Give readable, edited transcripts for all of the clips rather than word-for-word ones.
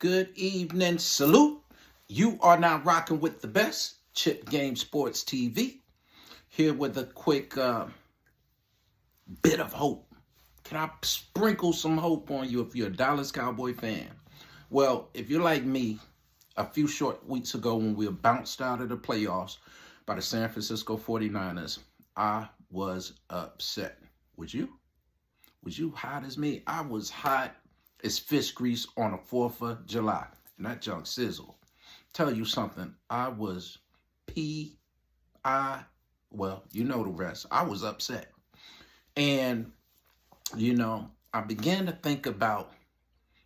Good evening, salute. You are now rocking with the best, Chip Game Sports TV. Here with a quick bit of hope. Can I sprinkle some hope on you if you're a Dallas Cowboy fan? Well, if you're like me, a few short weeks ago when we were bounced out of the playoffs by the San Francisco 49ers, I was upset. Was you? Was you hot as me? I was hot as fish grease on the 4th of July. And that junk sizzle. Tell you something, I was well, you know the rest. I was upset. And, I began to think about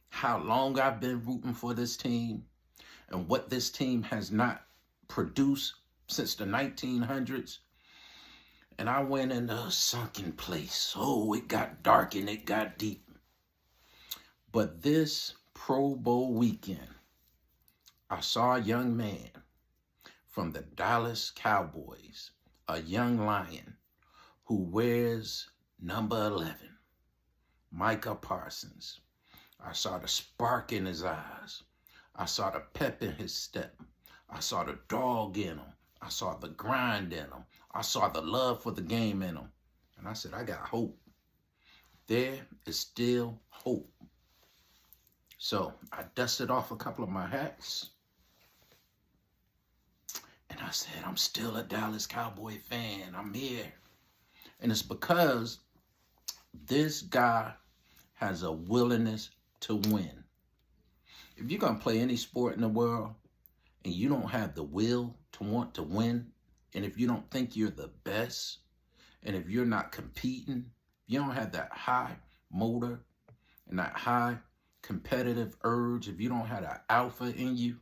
how long I've been rooting for this team and what this team has not produced since the 1900s. And I went in a sunken place. Oh, it got dark and it got deep. But this Pro Bowl weekend, I saw a young man from the Dallas Cowboys, a young lion who wears number 11, Micah Parsons. I saw the spark in his eyes. I saw the pep in his step. I saw the dog in him. I saw the grind in him. I saw the love for the game in him. And I said, I got hope. There is still hope. So I dusted off a couple of my hats. And I said, I'm still a Dallas Cowboy fan. I'm here. And it's because this guy has a willingness to win. If you're going to play any sport in the world and you don't have the will to want to win, and if you don't think you're the best, and if you're not competing, you don't have that high motor and that high competitive urge, if you don't have that alpha in you,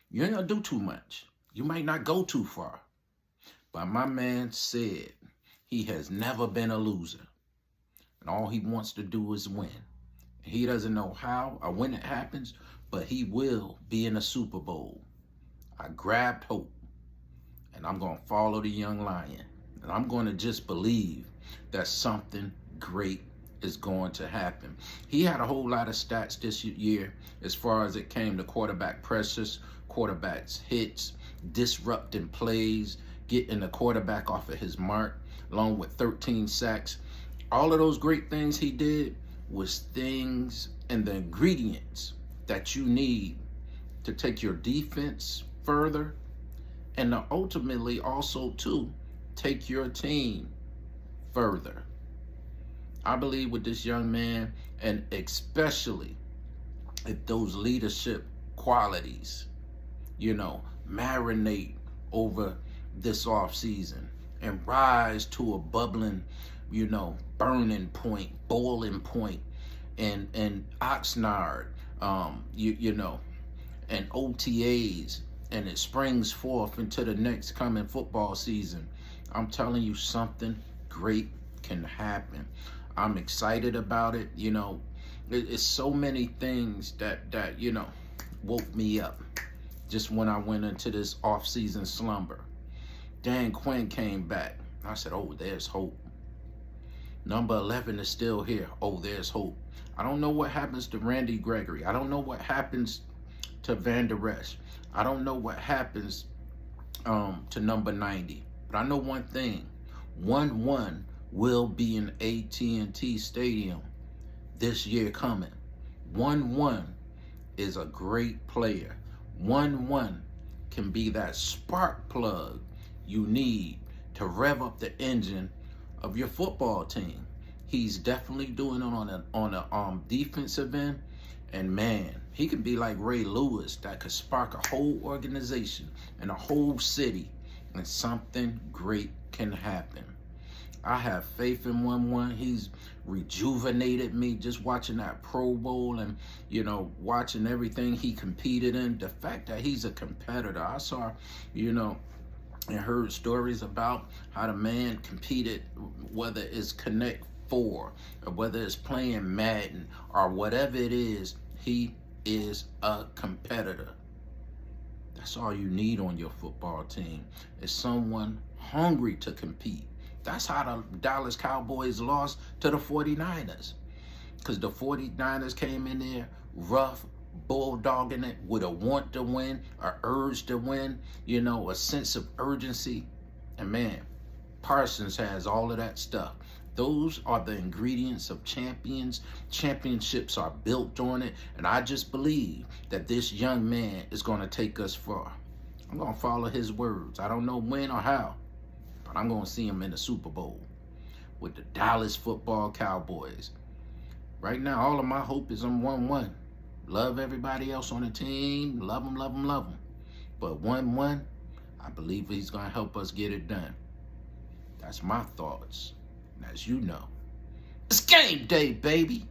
you ain't going to do too much. You might not go too far. But my man said he has never been a loser. And all he wants to do is win. And he doesn't know how or when it happens, but he will be in a Super Bowl. I grabbed hope. And I'm going to follow the young lion. And I'm going to just believe that something great is going to happen. He had a whole lot of stats this year as far as it came to quarterback pressures, quarterbacks hits, disrupting plays, getting the quarterback off of his mark, along with 13 sacks. All of those great things he did was things and the ingredients that you need to take your defense further and to ultimately also to take your team further. I believe with this young man, and especially if those leadership qualities, marinate over this off season and rise to a bubbling, burning point, boiling point, and Oxnard, and OTAs, and it springs forth into the next coming football season. I'm telling you, something great can happen. I'm excited about it. It's so many things that woke me up just when I went into this off-season slumber. Dan Quinn came back. I said, oh, there's hope. Number 11 is still here. Oh, there's hope. I don't know what happens to Randy Gregory. I don't know what happens to Van Der Esch. I don't know what happens to number 90. But I know one thing. 1-1 will be in AT&T Stadium this year coming. 1-1 is a great player. 1-1 can be that spark plug you need to rev up the engine of your football team. He's definitely doing it on a defensive end, and man, he could be like Ray Lewis that could spark a whole organization and a whole city, and something great can happen. I have faith in 1-1. He's rejuvenated me just watching that Pro Bowl and, watching everything he competed in. The fact that he's a competitor. I saw, and heard stories about how the man competed, whether it's Connect 4 or whether it's playing Madden or whatever it is, he is a competitor. That's all you need on your football team, is someone hungry to compete. That's how the Dallas Cowboys lost to the 49ers. Because the 49ers came in there rough, bulldogging it with a want to win, a urge to win, you know, a sense of urgency. And man, Parsons has all of that stuff. Those are the ingredients of champions. Championships are built on it. And I just believe that this young man is going to take us far. I'm going to follow his words. I don't know when or how, but I'm going to see him in the Super Bowl with the Dallas football Cowboys. Right now, all of my hope is on 1-1. Love everybody else on the team. Love them, love them, love them. But 1-1, I believe he's going to help us get it done. That's my thoughts. And as you know, it's game day, baby.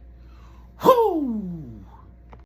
Whoo!